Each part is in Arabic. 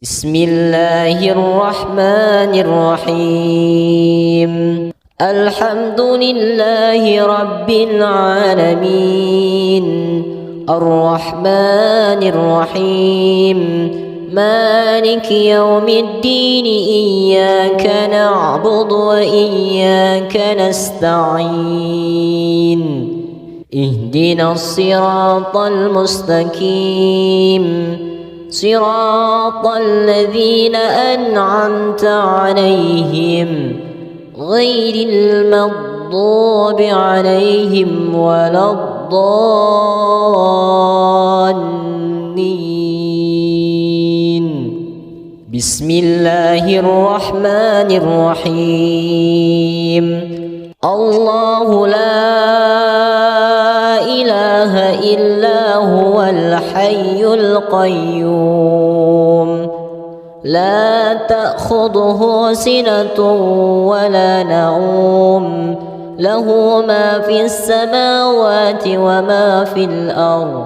بسم الله الرحمن الرحيم. الحمد لله رب العالمين، الرحمن الرحيم، مالك يوم الدين، إياك نعبد وإياك نستعين، اهدنا الصراط المستقيم، صراط الذين أنعمت عليهم غير المغضوب عليهم ولا الضالين. بسم الله الرحمن الرحيم. الله لا إله إلا هو الحي القيوم، لا تأخذه سنة ولا نوم، له ما في السماوات وما في الأرض.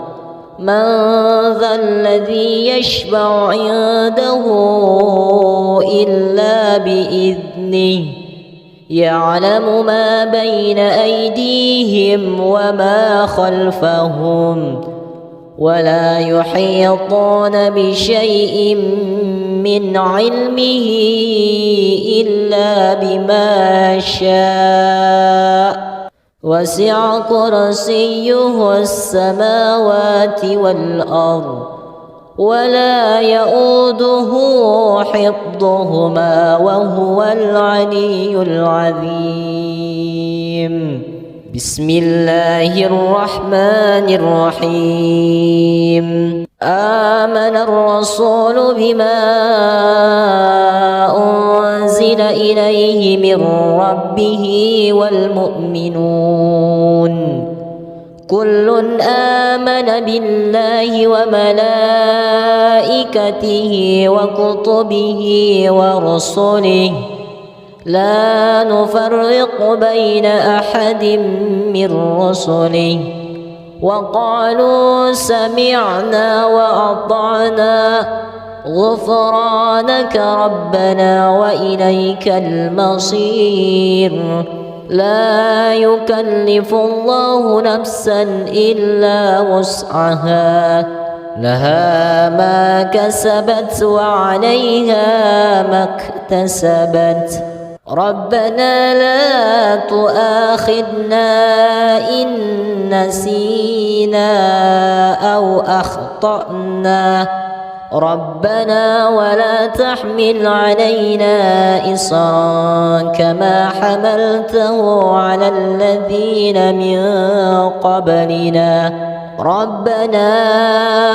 من ذا الذي يشفع عنده إلا بإذنه، يعلم ما بين أيديهم وما خلفهم، ولا يحيطون بشيء من علمه إلا بما شاء، وسع كرسيه السماوات والأرض، ولا يؤوده حفظهما وهو العلي العظيم. بسم الله الرحمن الرحيم. آمن الرسول بما أنزل إليه من ربه والمؤمنون، كل آمن بالله وملائكته وكتبه ورسله، لا نفرق بين أحد من رسله، وقالوا سمعنا وأطعنا غفرانك ربنا وإليك المصير. لا يكلف الله نفسا إلا وسعها، لها ما كسبت وعليها ما اكتسبت. ربنا لا تؤاخذنا إن نسينا أو أخطأنا، ربنا ولا تحمل علينا إصرا كما حملته على الذين من قبلنا، ربنا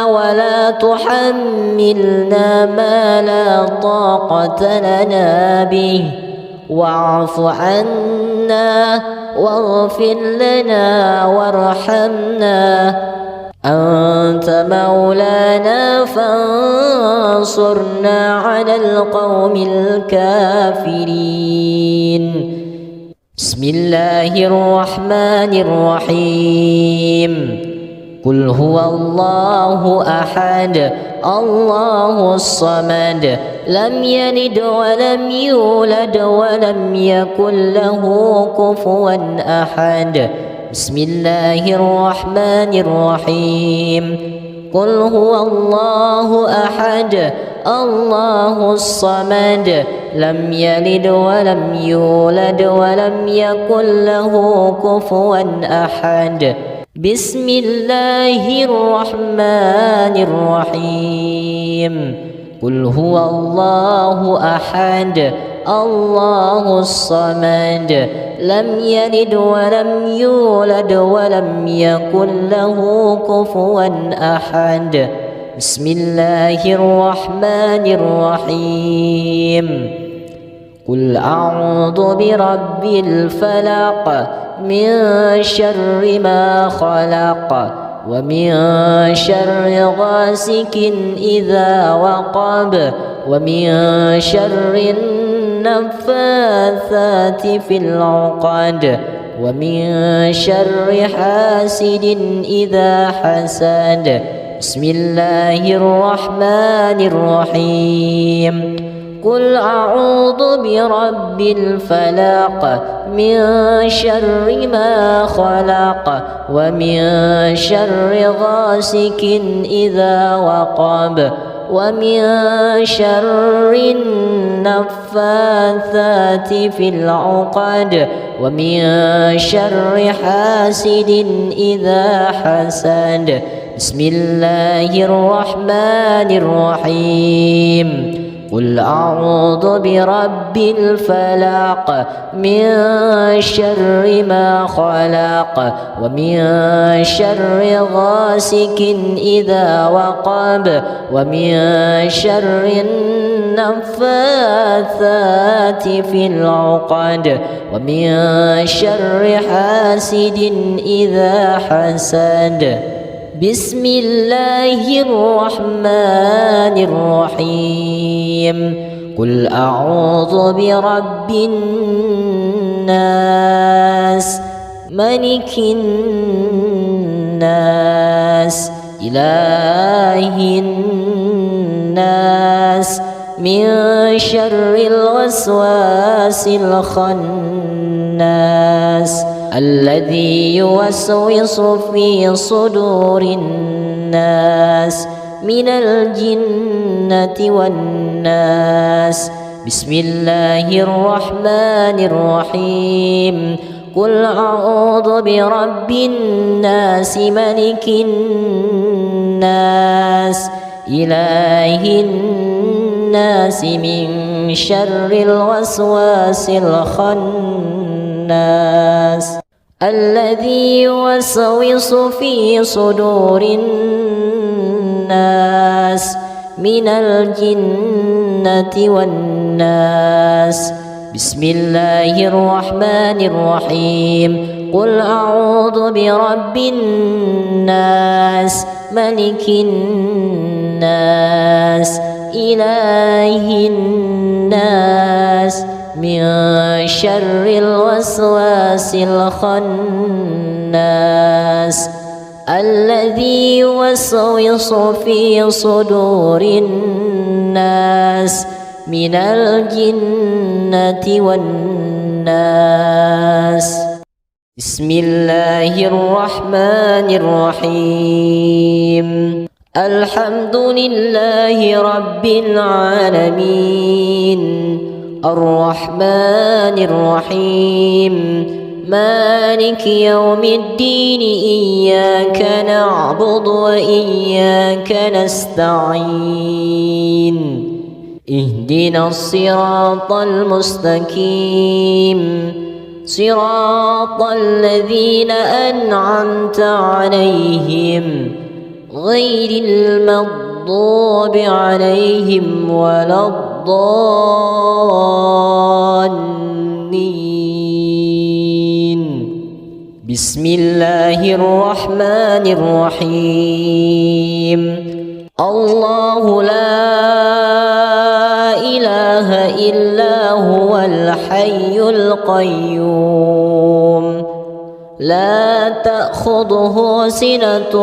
ولا تحملنا ما لا طاقة لنا به، واعف عنا واغفر لنا وارحمنا، أنت مولانا فانصرنا على القوم الكافرين. بسم الله الرحمن الرحيم. قل هو الله أحد الله الصمد، لم يلد ولم يولد ولم يكن له كفوا أحد. بسم الله الرحمن الرحيم. قل هو الله أحد الله الصمد، لم يلد ولم يولد ولم يكن له كفوا أحد. بسم الله الرحمن الرحيم. قل هو الله أحد الله الصمد، لم يلد ولم يولد ولم يكن له كفوا أحد. بسم الله الرحمن الرحيم. قل أعوذ برب الفلق، من شر ما خلق، ومن شر غاسق إذا وقب، ومن شر النفاثات في العقد، ومن شر حاسد إذا حسد. بسم الله الرحمن الرحيم قل أعوذ برب الفلق من شر ما خلق ومن شر غاسق إذا وقب ومن شر النفاثات في العقد ومن شر حاسد إذا حسد بسم الله الرحمن الرحيم قل أعوذ برب الفلق من شر ما خلق ومن شر غاسق إذا وقب ومن شر النفاثات في العقد ومن شر حاسد إذا حسد بسم الله الرحمن الرحيم قل أعوذ برب الناس ملك الناس إله الناس من شر الوسواس الخناس الذي يوسوس في صدور الناس من الجنة والناس بسم الله الرحمن الرحيم قل أعوذ برب الناس ملك الناس إله الناس من شر الوسواس الخناس الذي يوسوس في صدور الناس من الجنة والناس بسم الله الرحمن الرحيم قل أعوذ برب الناس ملك الناس إله الناس من شر الوسواس الخناس الذي يوسوس في صدور الناس من الجنة والناس بسم الله الرحمن الرحيم الحمد لله رب العالمين الرحمن الرحيم مالك يوم الدين إياك نعبد وإياك نستعين اهدنا الصراط المستقيم صراط الذين أنعمت عليهم غير المغضوب عليهم ولا الضالين بسم الله الرحمن الرحيم الله لا إله إلا هو الحي القيوم لا تأخذه سنة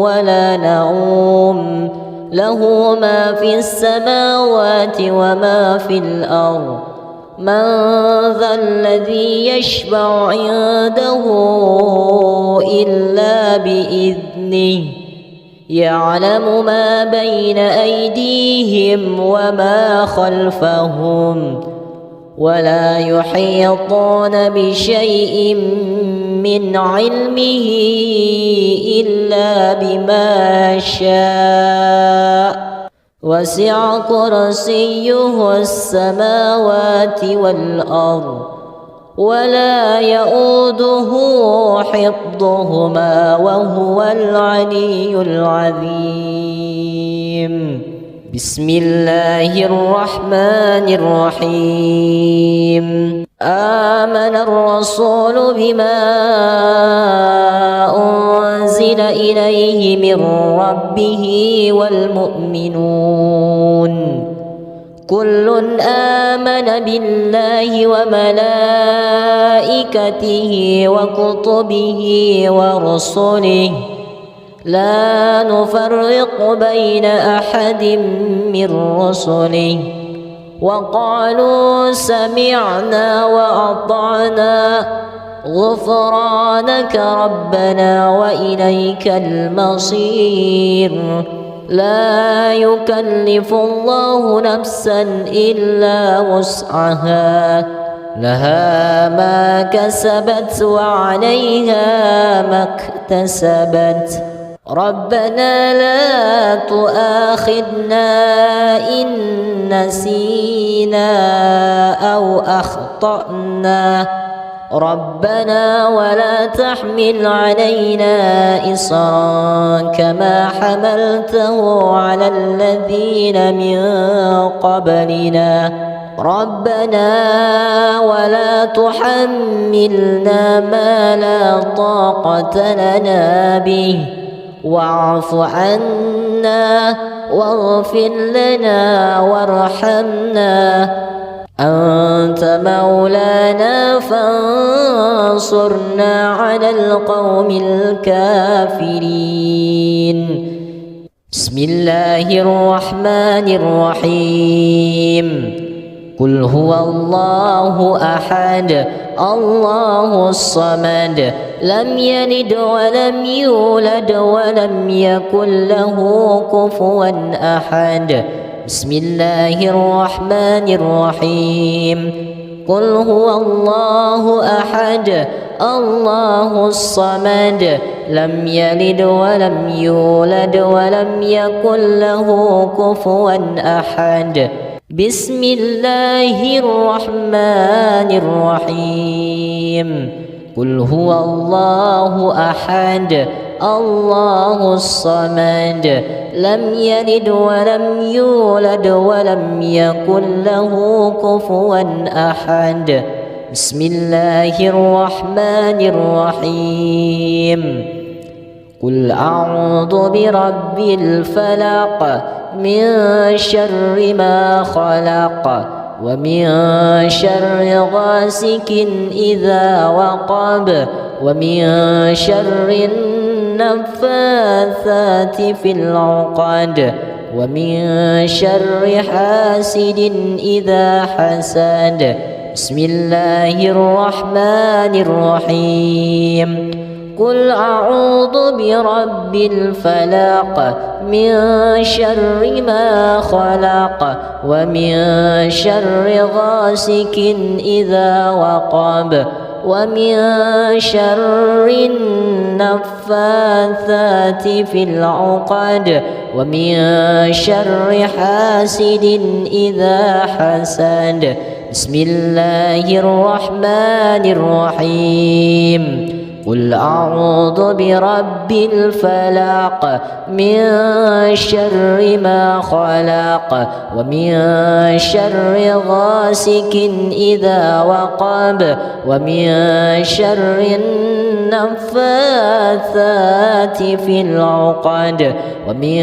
ولا نوم له ما في السماوات وما في الأرض من ذا الذي يشفع عنده إلا بإذنه يعلم ما بين أيديهم وما خلفهم ولا يحيطون بشيء من علمه إلا بما شاء وسع كرسيه السماوات والأرض ولا يؤوده حفظهما وهو العلي العظيم بسم الله الرحمن الرحيم آمن الرسول بما أنزل إليه من ربه والمؤمنون كل آمن بالله وملائكته وكتبه ورسله لا نفرق بين أحد من رسله وقالوا سمعنا وأطعنا غفرانك ربنا وإليك المصير. لا يكلف الله نفسا إلا وسعها، لها ما كسبت وعليها ما اكتسبت. ربنا لا تؤاخذنا إن نسينا أو أخطأنا، ربنا ولا تحمل علينا إصرا كما حملته على الذين من قبلنا، ربنا ولا تحملنا ما لا طاقة لنا به، واعف عنا واغفر لنا وارحمنا، أنت مولانا فانصرنا على القوم الكافرين. بسم الله الرحمن الرحيم. قل هو الله أحد الله الصمد لم يلد ولم يولد ولم يكن له كفوا أحد. بسم الله الرحمن الرحيم. قل هو الله أحد الله الصمد لم يلد ولم يولد ولم يكن له كفوا أحد. بسم الله الرحمن الرحيم. قل هو الله أحد الله الصمد لم يلد ولم يولد ولم يكن له كفوا أحد. بسم الله الرحمن الرحيم. قل أعوذ برب الفلق من شر ما خلق ومن شر غاسق إذا وقب ومن شر النفاثات في العقد ومن شر حاسد إذا حسد. بسم الله الرحمن الرحيم. قل أعوذ برب الفلق من شر ما خلق ومن شر غاسق إذا وقب ومن شر النفاثات في العقد ومن شر حاسد إذا حسد. بسم الله الرحمن الرحيم. قل أعوذ برب الفلق من شر ما خلق ومن شر غاسق إذا وقب ومن شر النفاثات في العقد ومن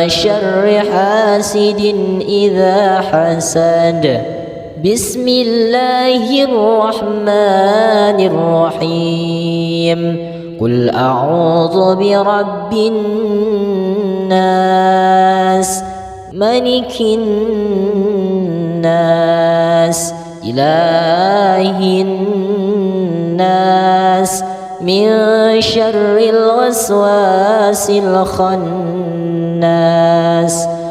شر حاسد إذا حسد. بسم الله الرحمن الرحيم. قل أعوذ برب الناس ملك الناس إله الناس من شر الوسواس الخناس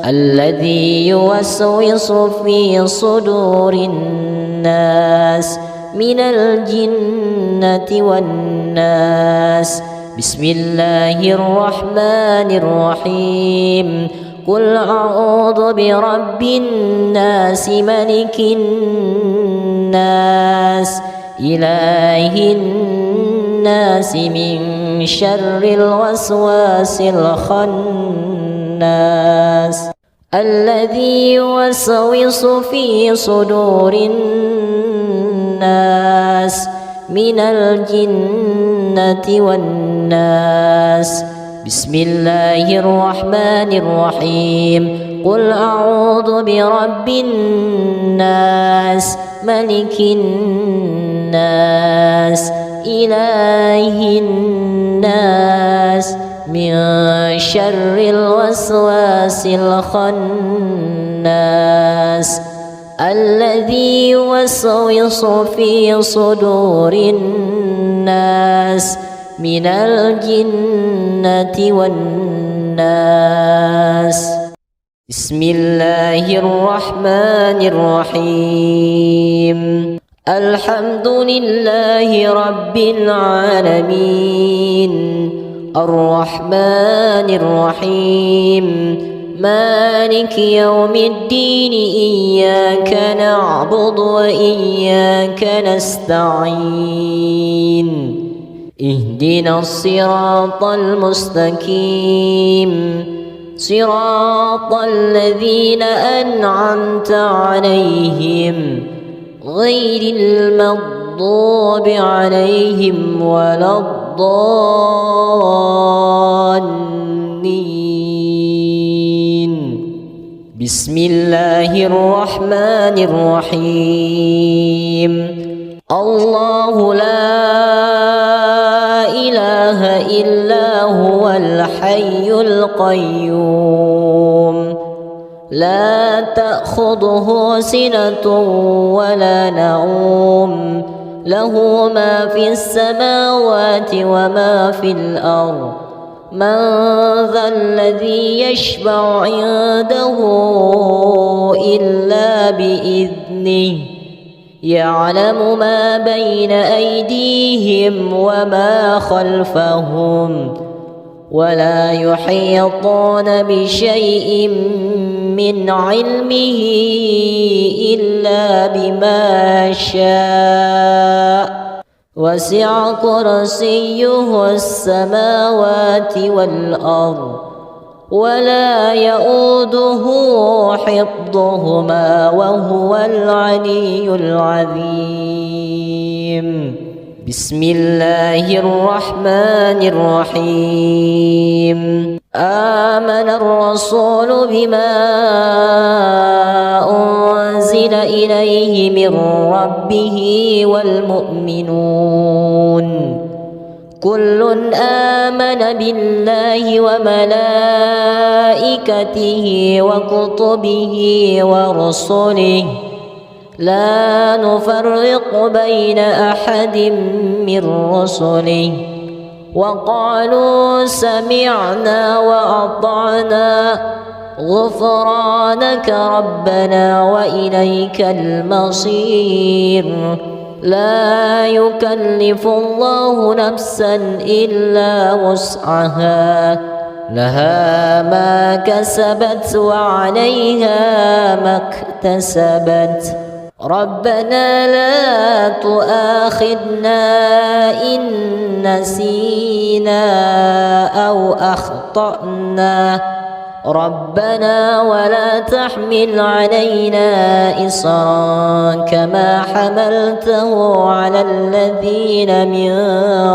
الذي يوسوس في صدور الناس من الجنة والناس. بسم الله الرحمن الرحيم. قل أعوذ برب الناس ملك الناس إله الناس من شر الوسواس الخناس الذي يوسوس في صدور الناس من الجنة والناس. بسم الله الرحمن الرحيم. قل أعوذ برب الناس ملك الناس إله الناس من شر الوسواس الخناس الذي يوسوس في صدور الناس من الجنة والناس. بسم الله الرحمن الرحيم. الحمد لله رب العالمين الرحمن الرحيم مالك يوم الدين إياك نعبد وإياك نستعين اهدنا الصراط المستقيم صراط الذين أنعمت عليهم غير المغضوب عليهم ولا الضالين. بسم الله الرحمن الرحيم. الله لا إله إلا هو الحي القيوم لا تأخذه سنة ولا نوم له ما في السماوات وما في الأرض. من ذا الذي يشفع عنده إلا بإذنه يعلم ما بين أيديهم وما خلفهم ولا يحيطون بشيء من علمه إلا بما شاء وسع كرسيه السماوات والأرض ولا يؤوده حفظهما وهو العلي العظيم. بسم الله الرحمن الرحيم. آمن الرسول بما أنزل إليه من ربه والمؤمنون كل آمن بالله وملائكته وكتبه ورسله لا نفرق بين أحد من رسله وقالوا سمعنا وأطعنا غفرانك ربنا وإليك المصير. لا يكلف الله نفسا إلا وسعها لها ما كسبت وعليها ما اكتسبت. ربنا لا تؤاخذنا إن نسينا أو أخطأنا ربنا ولا تحمل علينا إصرا كما حملته على الذين من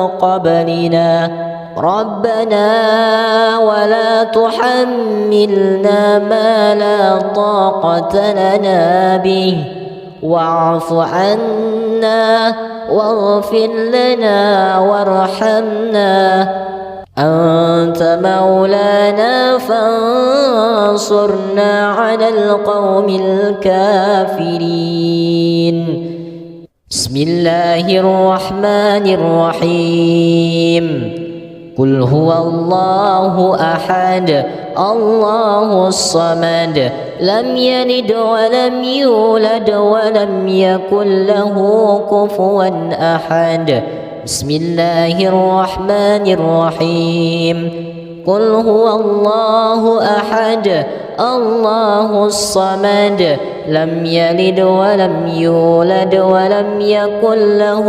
قبلنا ربنا ولا تحملنا ما لا طاقة لنا به واعف عنا واغفر لنا وارحمنا أنت مولانا فانصرنا على القوم الكافرين. بسم الله الرحمن الرحيم. قل هو الله أحد الله الصمد لم يلد ولم يولد ولم يكن له كفوا أحد. بسم الله الرحمن الرحيم. قل هو الله أحد الله الصمد لم يلد ولم يولد ولم يكن له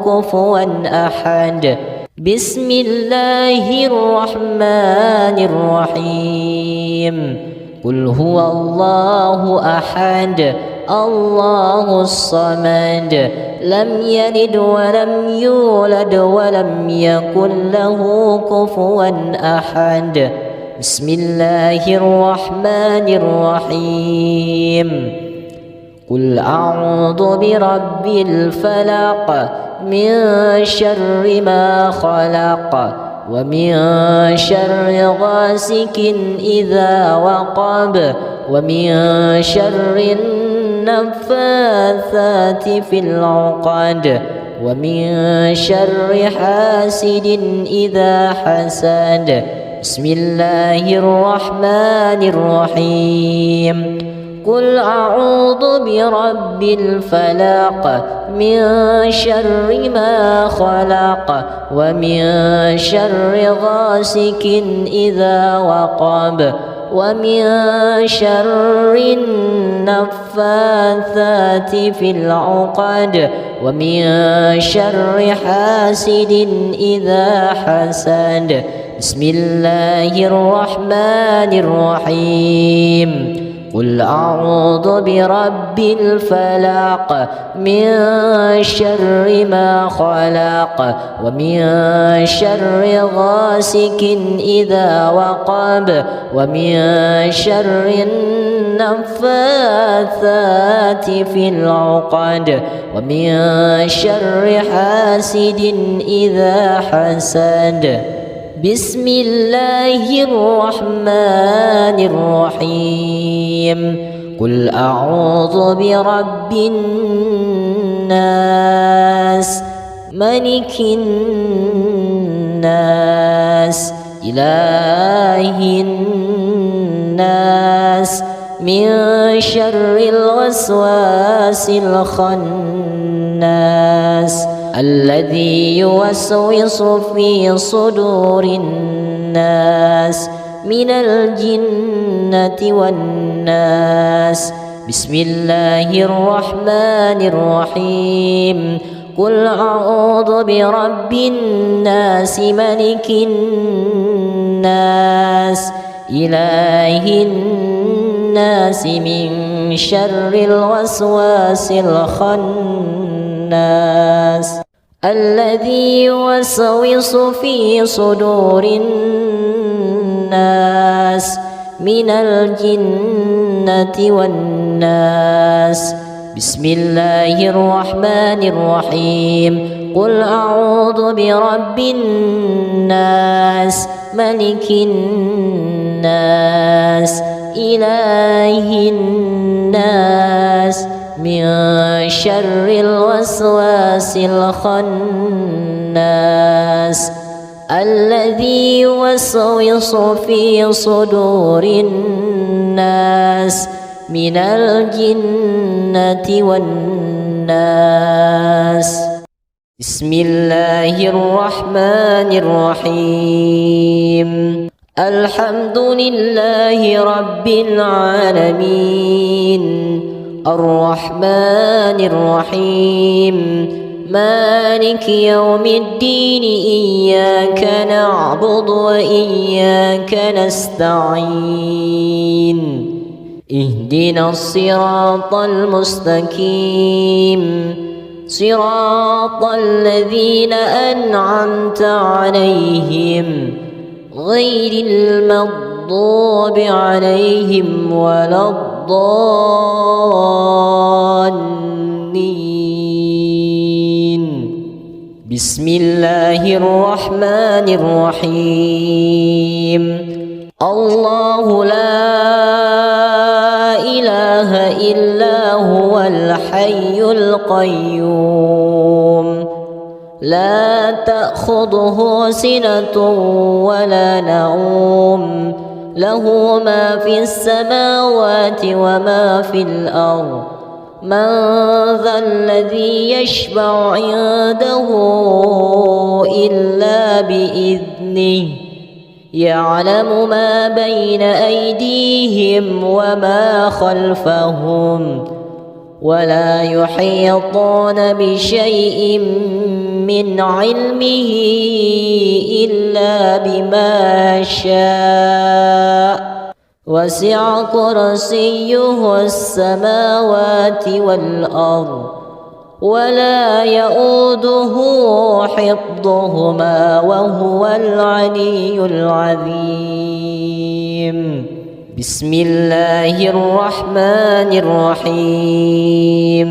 كفوا أحد. بسم الله الرحمن الرحيم. قل هو الله أحد الله الصمد لم يلد ولم يولد ولم يكن له كفوا أحد. بسم الله الرحمن الرحيم. قل أعوذ برب الفلق من شر ما خلق ومن شر غاسق إذا وقب ومن شر النفاثات في العقد ومن شر حاسد إذا حسد. بسم الله الرحمن الرحيم. قل أعوذ برب الفلق من شر ما خلق ومن شر غاسق إذا وقب ومن شر النفاثات في العقد ومن شر حاسد إذا حسد. بسم الله الرحمن الرحيم. قل أعوذ برب الفلق من شر ما خلق ومن شر غاسق إذا وقب ومن شر النفاثات في العقد ومن شر حاسد إذا حسد. بسم الله الرحمن الرحيم. قل أعوذ برب الناس ملك الناس إله الناس من شر الوسواس الخناس الذي يوسوس في صدور الناس من الجنة والناس. بسم الله الرحمن الرحيم. قل أعوذ برب الناس ملك الناس إله الناس من شر الوسواس الخناس الذي يوسوس في صدور الناس من الجنة والناس. بسم الله الرحمن الرحيم. قل أعوذ برب الناس ملك الناس إله الناس من شر الوسواس الخناس الذي يوسوس في صدور الناس من الجنة والناس. بسم الله الرحمن الرحيم. الحمد لله رب العالمين الرحمن الرحيم مالك يوم الدين إياك نعبد وإياك نستعين اهدنا الصراط المستقيم صراط الذين أنعمت عليهم غير المغضوب عليهم ولا الضالين. بسم الله الرحمن الرحيم. الله لا إله إلا هو الحي القيوم لا تأخذه سنة ولا نوم له ما في السماوات وما في الأرض. من ذا الذي يشفع عنده إلا بإذنه يعلم ما بين أيديهم وما خلفهم ولا يحيطون بشيء من علمه إلا بما شاء وسع كرسيه السماوات والأرض ولا يؤوده حفظهما وهو العلي العظيم. بسم الله الرحمن الرحيم.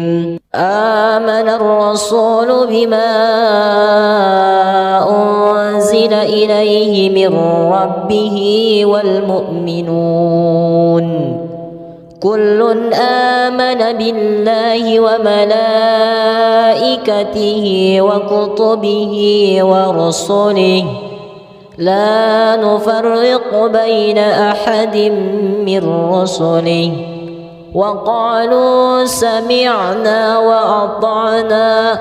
آمن الرسول بما أنزل أنزل إليه من ربه والمؤمنون كل آمن بالله وملائكته وكتبه ورسله لا نفرق بين أحد من رسله وقالوا سمعنا وأطعنا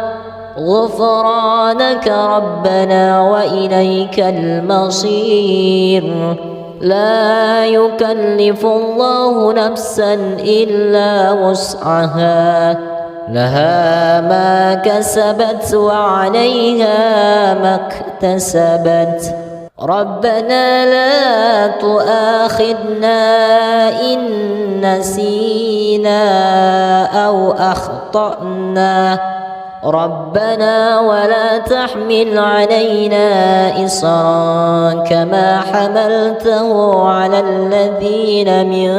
غفرانك ربنا وإليك المصير لا يكلف الله نفسا إلا وسعها لها ما كسبت وعليها ما اكتسبت ربنا لا تؤاخذنا إن نسينا أو أخطأنا ربنا ولا تحمل علينا إصرا كما حملته على الذين من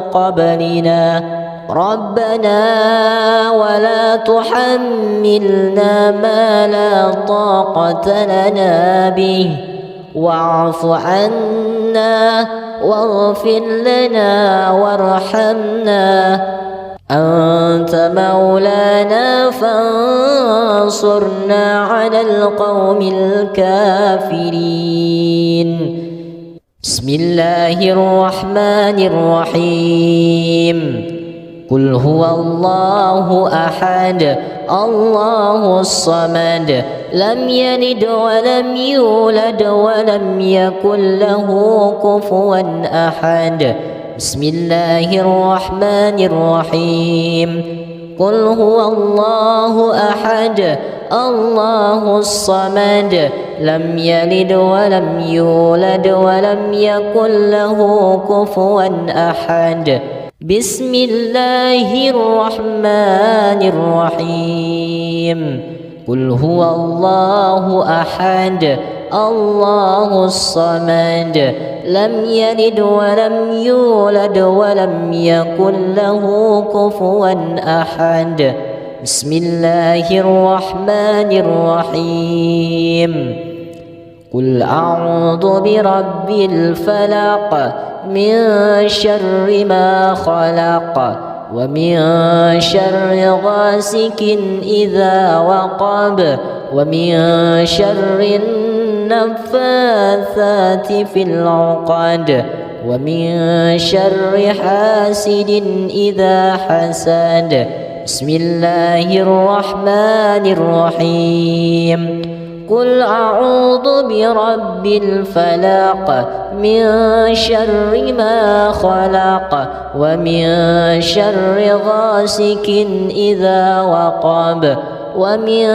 قبلنا ربنا ولا تحملنا ما لا طاقة لنا به واعف عنا واغفر لنا وارحمنا أنت مولانا فانصرنا على القوم الكافرين بسم الله الرحمن الرحيم قل هو الله أحد الله الصمد لم يلد ولم يولد ولم يكن له كفوا أحد بسم الله الرحمن الرحيم قل هو الله أحد الله الصمد لم يلد ولم يولد ولم يكن له كفوا أحد بسم الله الرحمن الرحيم قل هو الله أحد الله الصمد لم يلد ولم يولد ولم يكن له كفوا أحد بسم الله الرحمن الرحيم قل أعوذ برب الفلق من شر ما خلق ومن شر غاسق إذا وقب ومن شر النفاثات في العقد ومن شر حاسد إذا حسد بسم الله الرحمن الرحيم قل أعوذ برب الفلق من شر ما خلق ومن شر غاسق إذا وقب ومن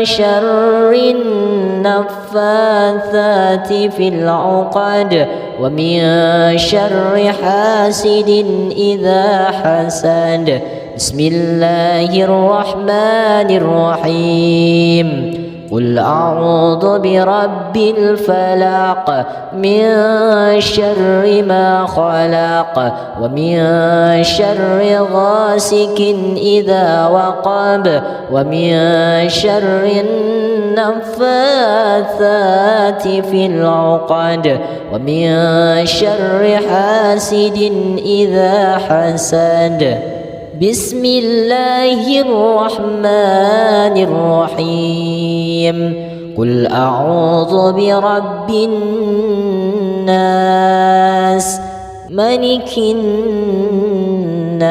شر النفاثات في العقد ومن شر حاسد إذا حسد بسم الله الرحمن الرحيم قل أعوذ برب الفلق من شر ما خلق ومن شر غاسق إذا وقب ومن شر النفاثات في العقد ومن شر حاسد إذا حسد بسم الله الرحمن الرحيم قل أعوذ برب الناس ملك الناس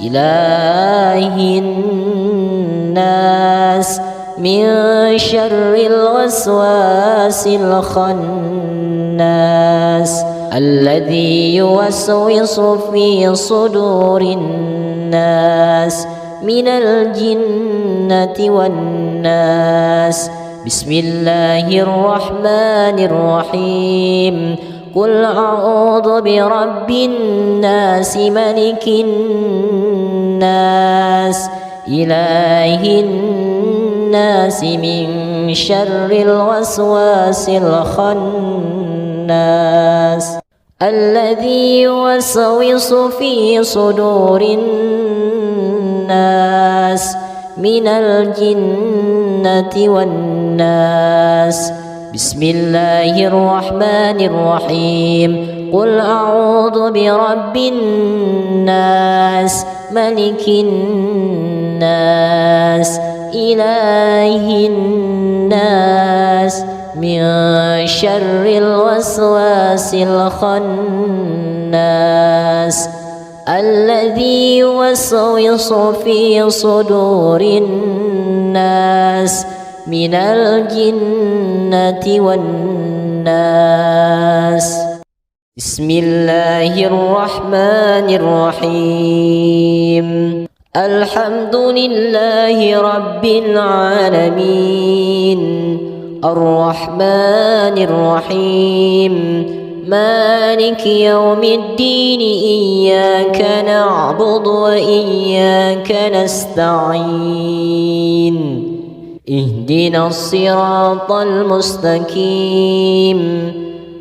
إله الناس من شر الوسواس الخناس الذي يوسوس في صدور الناس من الجنة والناس بسم الله الرحمن الرحيم قل أعوذ برب الناس ملك الناس إله الناس من شر الوسواس الخناس الذي يوسوس في صدور الناس من الجنة والناس بسم الله الرحمن الرحيم قل أعوذ برب الناس ملك الناس إله الناس من شر الوسواس الخناس الذي يوسوس في صدور الناس من الجنة والناس بسم الله الرحمن الرحيم الحمد لله رب العالمين الرحمن الرحيم مالك يوم الدين إياك نعبد وإياك نستعين اهدنا الصراط المستقيم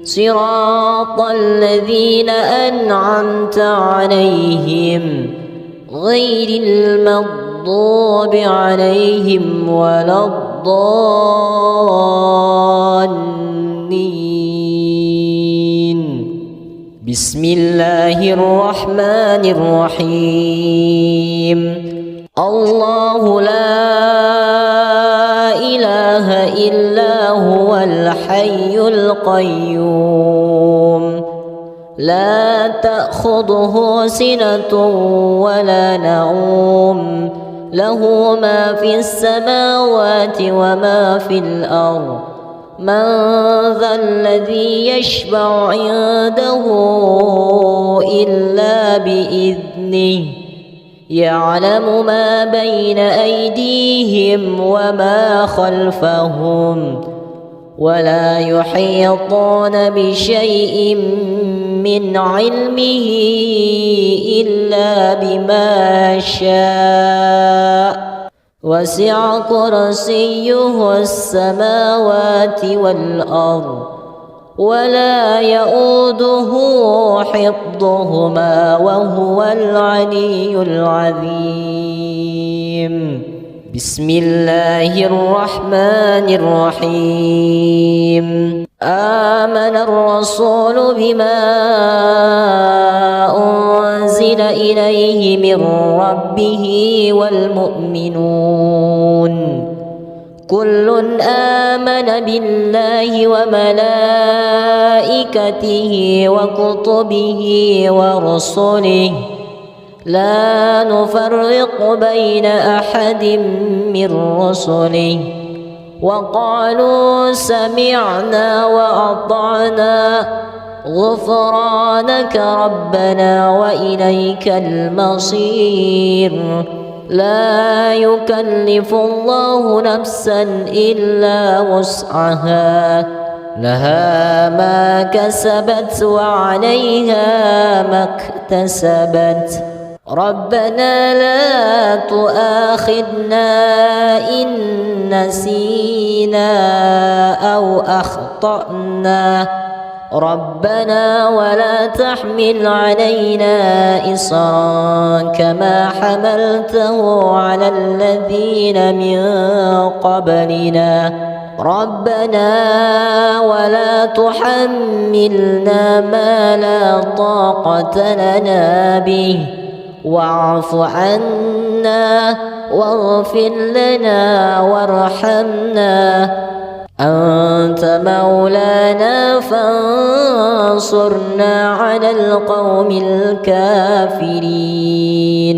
صراط الذين أنعمت عليهم غير المغضوب عليهم ولا الضالين بسم الله الرحمن الرحيم الله لا إله إلا هو الحي القيوم لا تأخذه سنة ولا نوم له ما في السماوات وما في الأرض من ذا الذي يشفع عنده إلا بإذنه يعلم ما بين أيديهم وما خلفهم ولا يحيطون بشيء من علمه إلا بما شاء وسع كرسيه السماوات والأرض ولا يؤوده حفظهما وهو العلي العظيم بسم الله الرحمن الرحيم آمن الرسول بما أنزل إليه من ربه والمؤمنون كل آمن بالله وملائكته وكتبه ورسله لا نفرق بين أحد من رسله وقالوا سمعنا وأطعنا غفرانك ربنا وإليك المصير لا يكلف الله نفسا إلا وسعها لها ما كسبت وعليها ما اكتسبت ربنا لا تؤاخذنا إن نسينا أو أخطأنا ربنا ولا تحمل علينا إصرا كما حملته على الذين من قبلنا ربنا ولا تحملنا ما لا طاقة لنا به واعف عنا واغفر لنا وارحمنا أنت مولانا فانصرنا على القوم الكافرين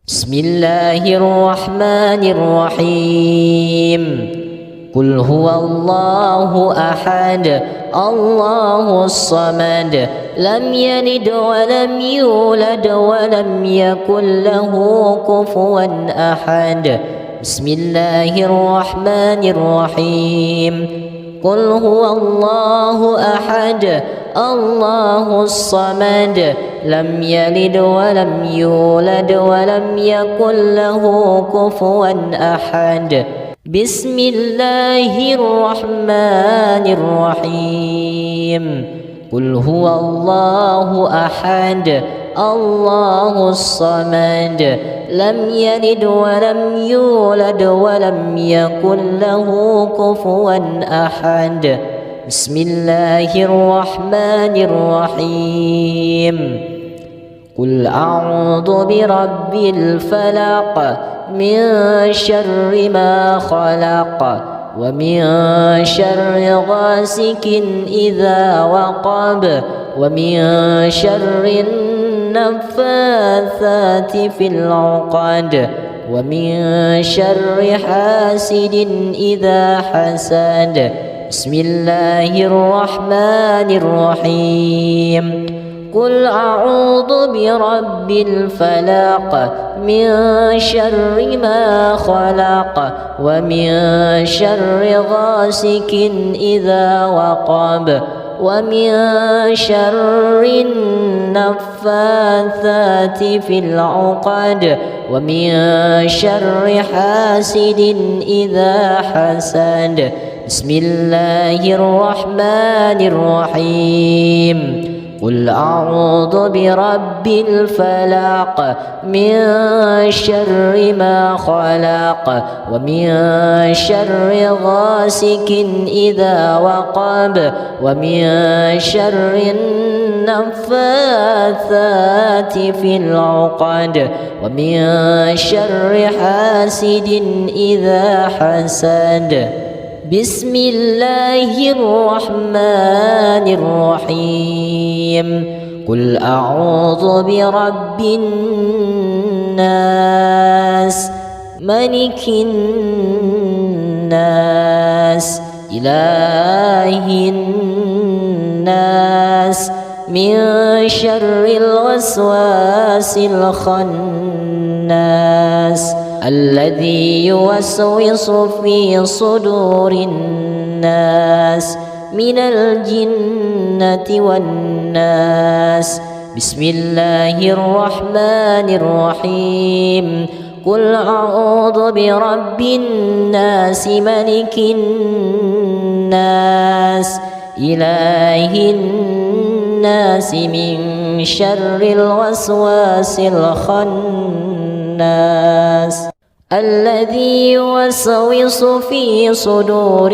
بسم الله الرحمن الرحيم قل هو الله أحد الله الصمد لم يلد ولم يولد ولم يكن له كفوا أحد بسم الله الرحمن الرحيم قل هو الله أحد الله الصمد لم يلد ولم يولد ولم يكن له كفوا أحد بسم الله الرحمن الرحيم قل هو الله أحد الله الصمد لم يلد ولم يولد ولم يكن له كفوا أحد بسم الله الرحمن الرحيم قل أعوذ برب الفلق من شر ما خلق ومن شر غاسق إذا وقب ومن شر النفاثات في العقد ومن شر حاسد إذا حسد بسم الله الرحمن الرحيم قل أعوذ برب الفلق من شر ما خلق ومن شر غاسق إذا وقب ومن شر النفاثات في العقد ومن شر حاسد إذا حسد بسم الله الرحمن الرحيم قل أعوذ برب الفلق من شر ما خلق ومن شر غاسق إذا وقب ومن شر النفاثات في العقد ومن شر حاسد إذا حسد بسم الله الرحمن الرحيم قل أعوذ برب الناس ملك الناس إله الناس من شر الوسواس الخناس الذي يوسوس في صدور الناس من الجنة والناس بسم الله الرحمن الرحيم قل أعوذ برب الناس ملك الناس إله الناس من شر الوسواس الخناس الذي يوسوس في صدور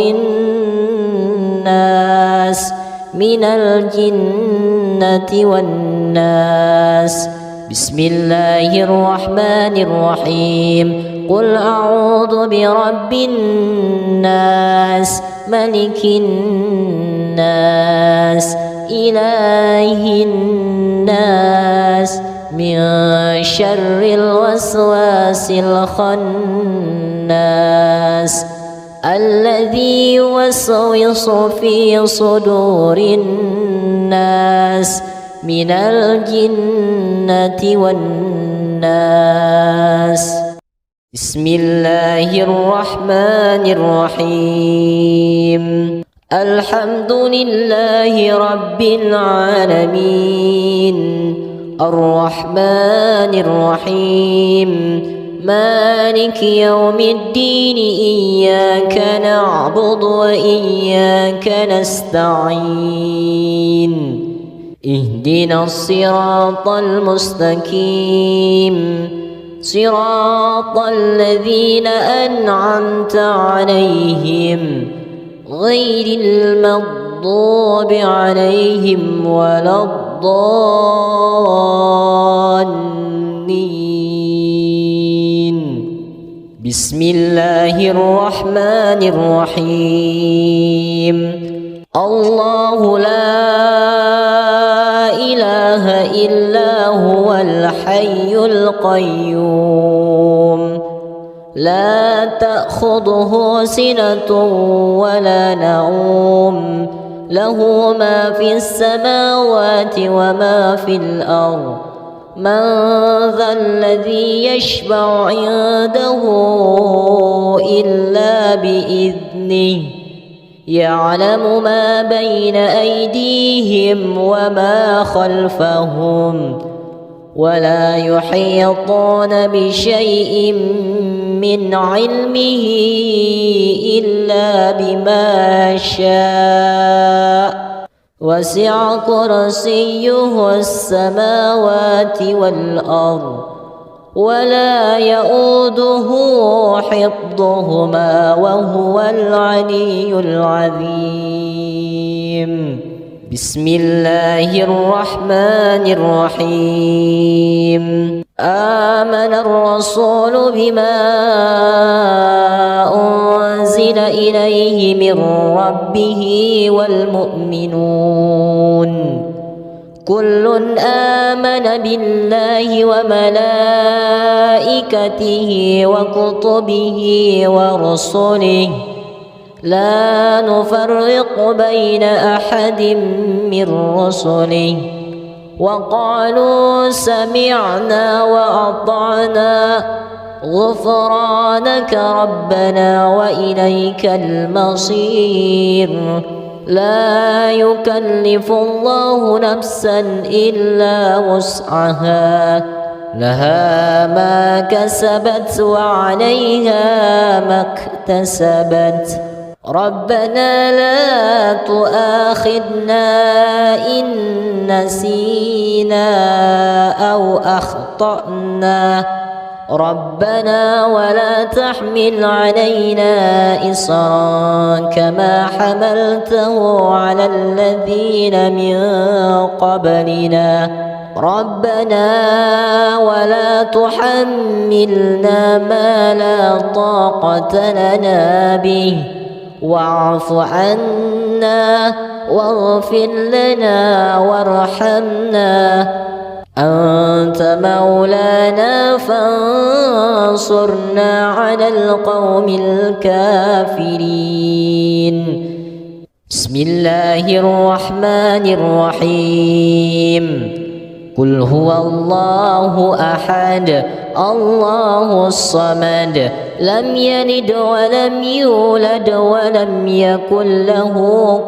الناس من الجنة والناس بسم الله الرحمن الرحيم قل أعوذ برب الناس ملك الناس إله الناس من شر الوسواس الخناس الذي يوسوس في صدور الناس من الجنة والناس بسم الله الرحمن الرحيم الحمد لله رب العالمين الرحمن الرحيم مالك يوم الدين إياك نعبد وإياك نستعين اهدنا الصراط المستقيم صراط الذين أنعمت عليهم غير المغضوب عليهم ولا الضالين بسم الله الرحمن الرحيم الله لا إله إلا هو الحي القيوم لا تأخذه سنة ولا نوم له ما في السماوات وما في الأرض من ذا الذي يشفع عنده إلا بإذنه يعلم ما بين أيديهم وما خلفهم ولا يحيطون بشيء من علمه إلا بما شاء وسع كرسيه السماوات والأرض ولا يؤوده حفظهما وهو العلي العظيم. بسم الله الرحمن الرحيم. آمن الرسول بما أنزل إليه من ربه والمؤمنون كل آمن بالله وملائكته وكتبه ورسله لا نفرق بين أحد من رسله وقالوا سمعنا وأطعنا غفرانك ربنا وإليك المصير. لا يكلف الله نفسا إلا وسعها لها ما كسبت وعليها ما اكتسبت. ربنا لا تؤاخذنا إن نسينا أو أخطأنا ربنا ولا تحمل علينا إصرا كما حملته على الذين من قبلنا ربنا ولا تحملنا ما لا طاقة لنا به واعف عنا واغفر لنا وارحمنا أنت مولانا فانصرنا على القوم الكافرين. بسم الله الرحمن الرحيم. قل هو الله أحد الله الصمد لم يلد ولم يولد ولم يكن له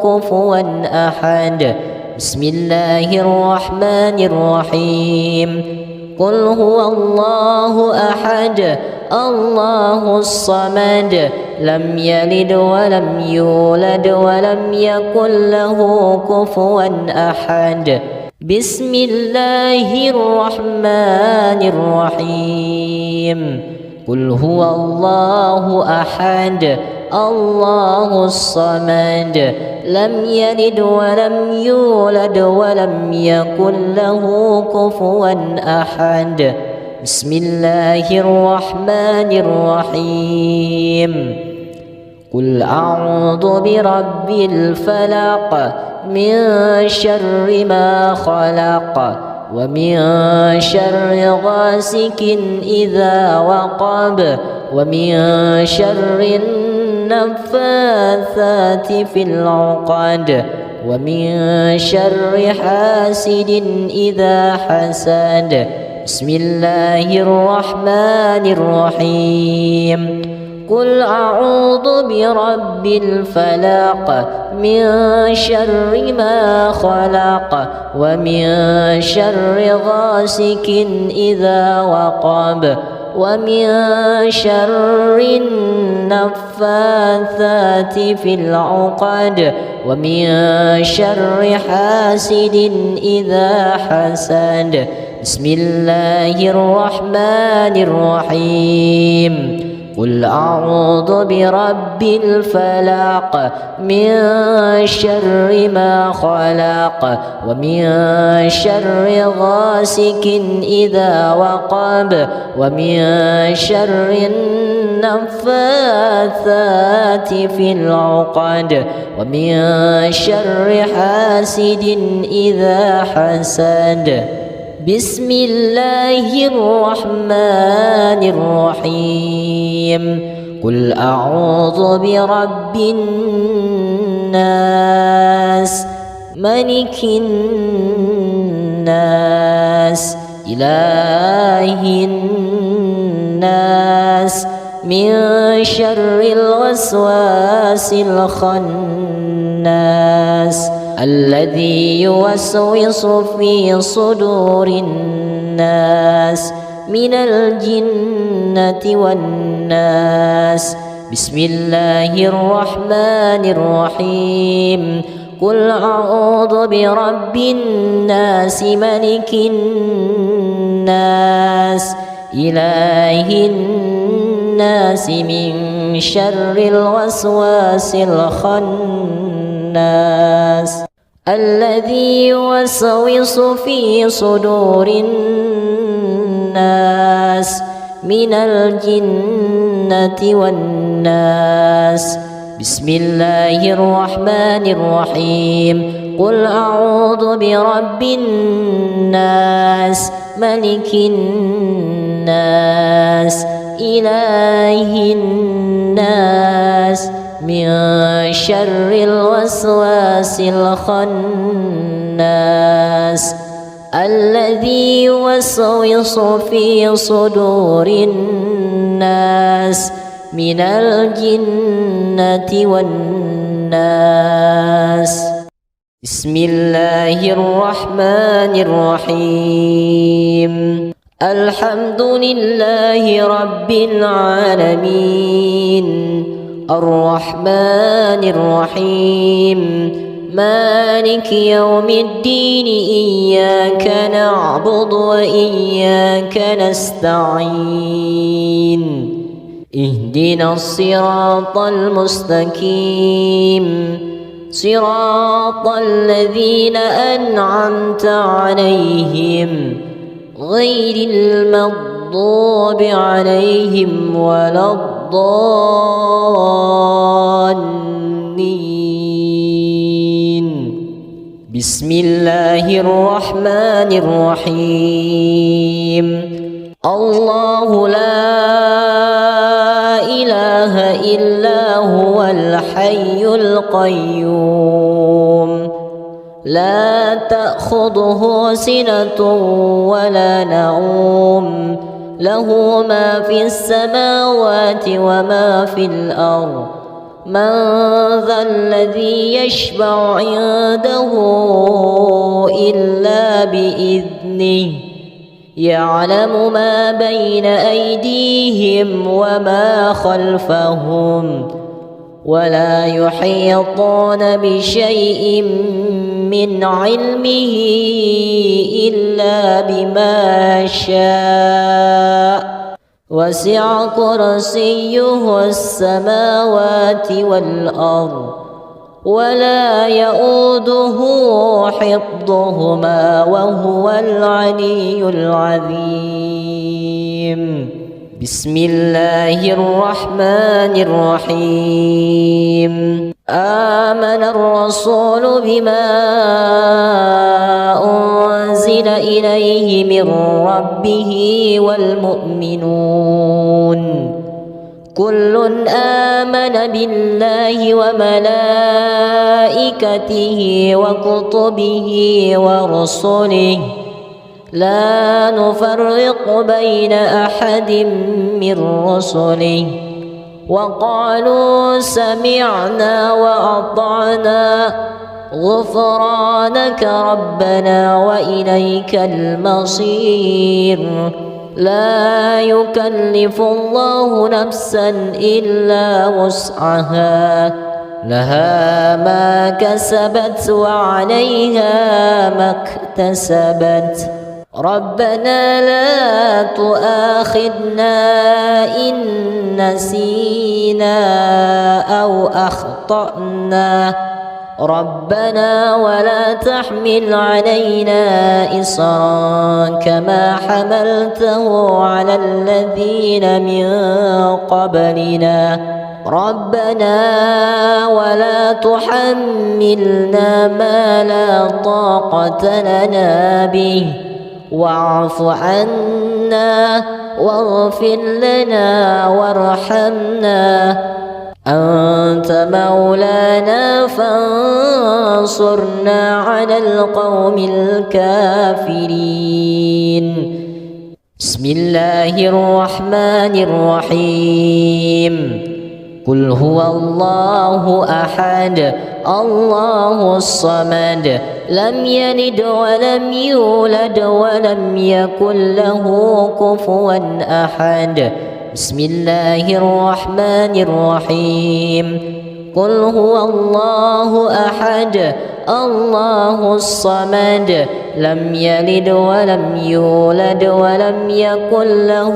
كفوا أحد. بسم الله الرحمن الرحيم. قل هو الله أحد الله الصمد لم يلد ولم يولد ولم يكن له كفوا أحد. بسم الله الرحمن الرحيم. قل هو الله أحد الله الصمد لم يلد ولم يولد ولم يكن له كفوا أحد. بسم الله الرحمن الرحيم. قل أعوذ برب الفلق من شر ما خلق ومن شر غاسق إذا وقب ومن شر النفاثات في العقد ومن شر حاسد إذا حسد. بسم الله الرحمن الرحيم. قل أعوذ برب الفلق من شر ما خلق ومن شر غاسق إذا وقب ومن شر النفاثات في العقد ومن شر حاسد إذا حسد. بسم الله الرحمن الرحيم. قل أعوذ برب الفلق من شر ما خلق ومن شر غاسق إذا وقب ومن شر النفاثات في العقد ومن شر حاسد إذا حسد. بسم الله الرحمن الرحيم. قل أعوذ برب الناس ملك الناس إله الناس من شر الوسواس الخناس الذي يوسوس في صدور الناس من الجنة والناس. بسم الله الرحمن الرحيم. قل أعوذ برب الناس ملك الناس إله الناس من شر الوسواس الخناس الذي يوسوس في صدور الناس من الجنة والناس. بسم الله الرحمن الرحيم. قل أعوذ برب الناس ملك الناس إله الناس من شر الوسواس الخناس الذي يوسوس في صدور الناس من الجنة والناس. بسم الله الرحمن الرحيم. الحمد لله رب العالمين الرحمن الرحيم مالك يوم الدين إياك نعبد وإياك نستعين اهدنا الصراط المستقيم صراط الذين أنعمت عليهم غير المغضوب عليهم ولا الضالين. بسم الله الرحمن الرحيم. الله لا إله إلا هو الحي القيوم لا تأخذه سنة ولا نوم له ما في السماوات وما في الأرض. من ذا الذي يشفع عنده إلا بإذنه يعلم ما بين أيديهم وما خلفهم ولا يحيطون بشيء من علمه إلا بما شاء وسع كرسيه السماوات والأرض ولا يؤوده حفظهما وهو العلي العظيم. بسم الله الرحمن الرحيم. آمن الرسول بما أنزل إليه من ربه والمؤمنون كل آمن بالله وملائكته وكتبه ورسله لا نفرق بين أحد من رسله وقالوا سمعنا وأطعنا غفرانك ربنا وإليك المصير. لا يكلف الله نفسا إلا وسعها لها ما كسبت وعليها ما اكتسبت. ربنا لا تؤاخذنا إن نسينا أو أخطأنا ربنا ولا تحمل علينا إصرا كما حملته على الذين من قبلنا ربنا ولا تحملنا ما لا طاقة لنا به واعف عنا واغفر لنا وارحمنا أنت مولانا فانصرنا على القوم الكافرين. بسم الله الرحمن الرحيم. قل هو الله أحد الله الصمد لم يلد ولم يولد ولم يكن له كفوا أحد. بسم الله الرحمن الرحيم. قل هو الله أحد الله الصمد لم يلد ولم يولد ولم يكن له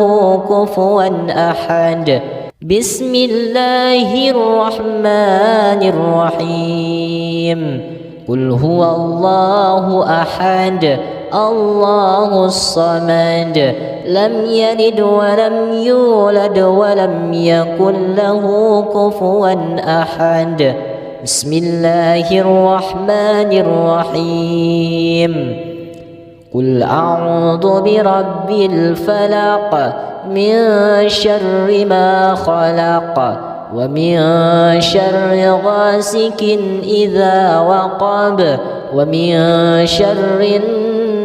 كفوا أحد بسم الله الرحمن الرحيم قل هو الله أحد الله الصمد لم يلد ولم يولد ولم يكن له كفوا أحد بسم الله الرحمن الرحيم قل أعوذ برب الفلق من شر ما خلق ومن شر غاسق إذا وقب ومن شر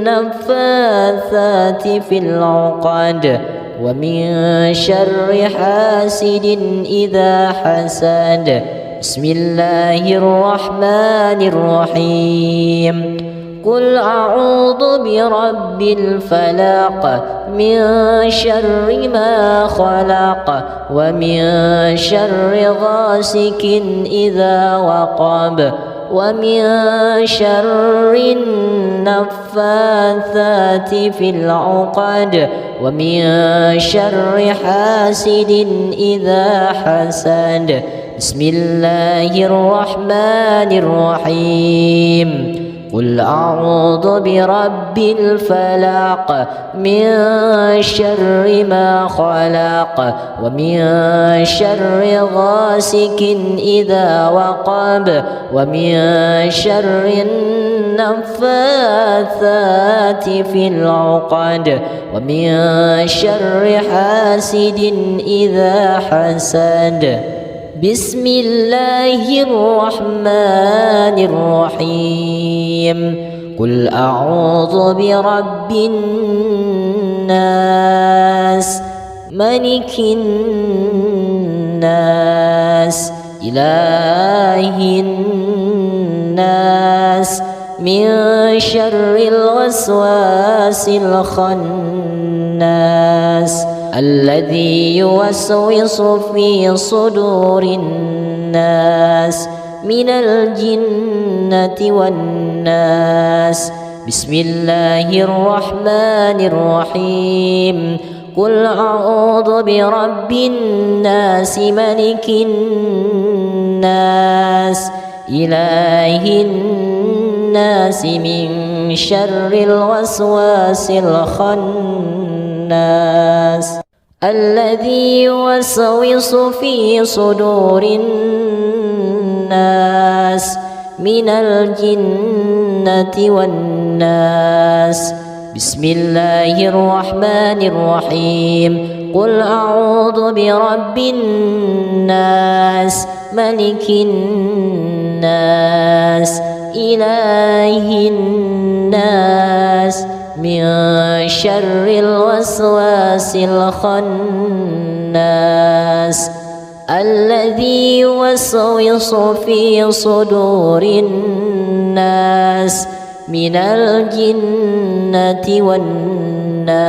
النفاثات في العقد ومن شر حاسد إذا حسد بسم الله الرحمن الرحيم قل أعوذ برب الفلق من شر ما خلق ومن شر غاسق إذا وقب ومن شر النفاثات في العقد ومن شر حاسد إذا حسد بسم الله الرحمن الرحيم قل أعوذ برب الفلق من شر ما خلق ومن شر غاسق إذا وقب ومن شر النفاثات في العقد ومن شر حاسد إذا حسد بسم الله الرحمن الرحيم قل أعوذ برب الناس ملك الناس إله الناس من شر الوسواس الخناس الذي يوسوس في صدور الناس من الجنة والناس بسم الله الرحمن الرحيم قل أعوذ برب الناس ملك الناس إله الناس من شر الوسواس الخناس الذي يوسوس في صدور الناس من الجنة والناس بسم الله الرحمن الرحيم قل أعوذ برب الناس ملك الناس إله الناس من شر الوسواس الخناس الذي يوسوس في صدور الناس من الجنة والناس